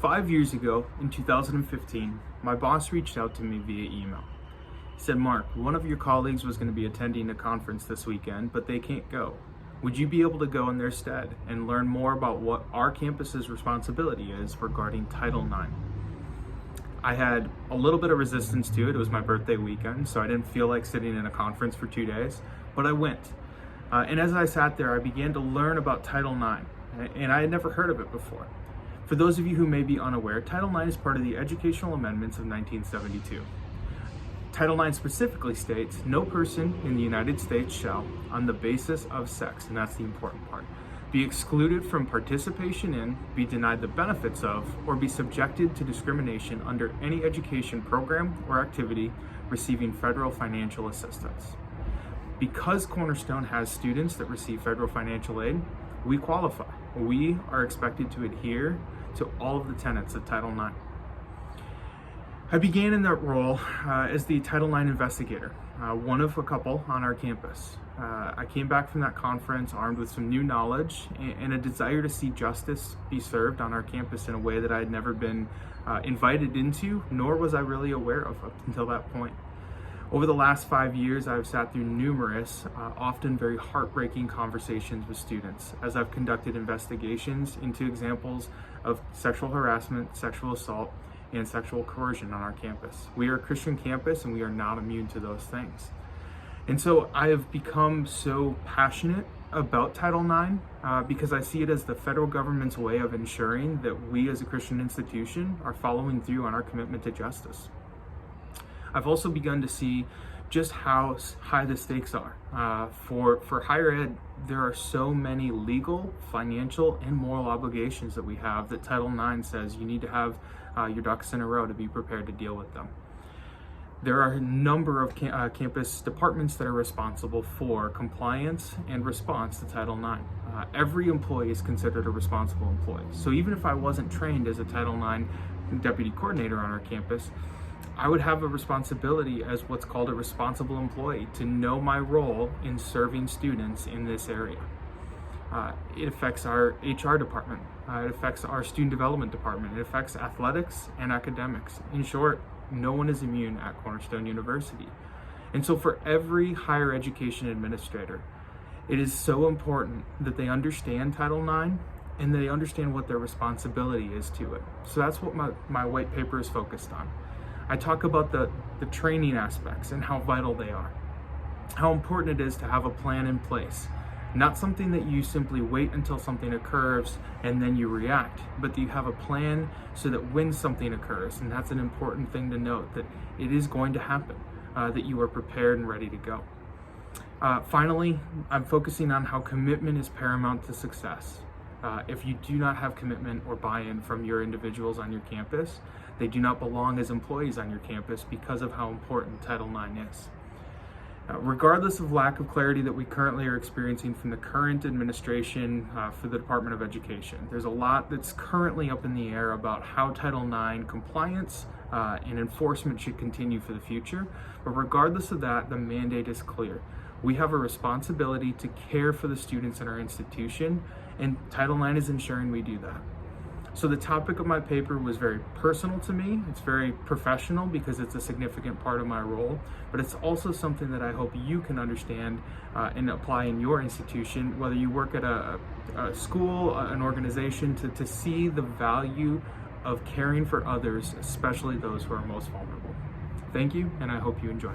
5 years ago, in 2015, my boss reached out to me via email. He said, "Mark, one of your colleagues was going to be attending a conference this weekend, but they can't go. Would you be able to go in their stead and learn more about what our campus's responsibility is regarding Title IX?" I had a little bit of resistance to it. It was my birthday weekend, so I didn't feel like sitting in a conference for 2 days, but I went. And as I sat there, I began to learn about Title IX, and I had never heard of it before. For those of you who may be unaware, Title IX is part of the Educational Amendments of 1972. Title IX specifically states, "No person in the United States shall, on the basis of sex," and that's the important part, "be excluded from participation in, be denied the benefits of, or be subjected to discrimination under any education program or activity receiving federal financial assistance." Because Cornerstone has students that receive federal financial aid, we qualify. We are expected to adhere to all of the tenets of Title IX. I began in that role as the Title IX investigator, one of a couple on our campus. I came back from that conference armed with some new knowledge and a desire to see justice be served on our campus in a way that I had never been invited into, nor was I really aware of up until that point. Over the last 5 years, I've sat through numerous, often very heartbreaking conversations with students as I've conducted investigations into examples of sexual harassment, sexual assault, and sexual coercion on our campus. We are a Christian campus and we are not immune to those things. And so I have become so passionate about Title IX because I see it as the federal government's way of ensuring that we as a Christian institution are following through on our commitment to justice. I've also begun to see just how high the stakes are. For higher ed, there are so many legal, financial, and moral obligations that we have that Title IX says you need to have your ducks in a row to be prepared to deal with them. There are a number of campus departments that are responsible for compliance and response to Title IX. Every employee is considered a responsible employee. So even if I wasn't trained as a Title IX deputy coordinator on our campus, I would have a responsibility as what's called a responsible employee to know my role in serving students in this area. It affects our HR department. It affects our student development department. It affects athletics and academics. In short, no one is immune at Cornerstone University. And so for every higher education administrator, it is so important that they understand Title IX and they understand what their responsibility is to it. So that's what my white paper is focused on. I talk about the training aspects and how vital they are, how important it is to have a plan in place, not something that you simply wait until something occurs and then you react, but that you have a plan so that when something occurs, and that's an important thing to note, that it is going to happen, that you are prepared and ready to go. Finally, I'm focusing on how commitment is paramount to success. If you do not have commitment or buy-in from your individuals on your campus, they do not belong as employees on your campus because of how important Title IX is. Regardless of lack of clarity that we currently are experiencing from the current administration for the Department of Education, there's a lot that's currently up in the air about how Title IX compliance and enforcement should continue for the future. But regardless of that, the mandate is clear. We have a responsibility to care for the students in our institution, and Title IX is ensuring we do that. So the topic of my paper was very personal to me. It's very professional because it's a significant part of my role, but it's also something that I hope you can understand and apply in your institution, whether you work at a school, an organization, to see the value of caring for others, especially those who are most vulnerable. Thank you, and I hope you enjoy.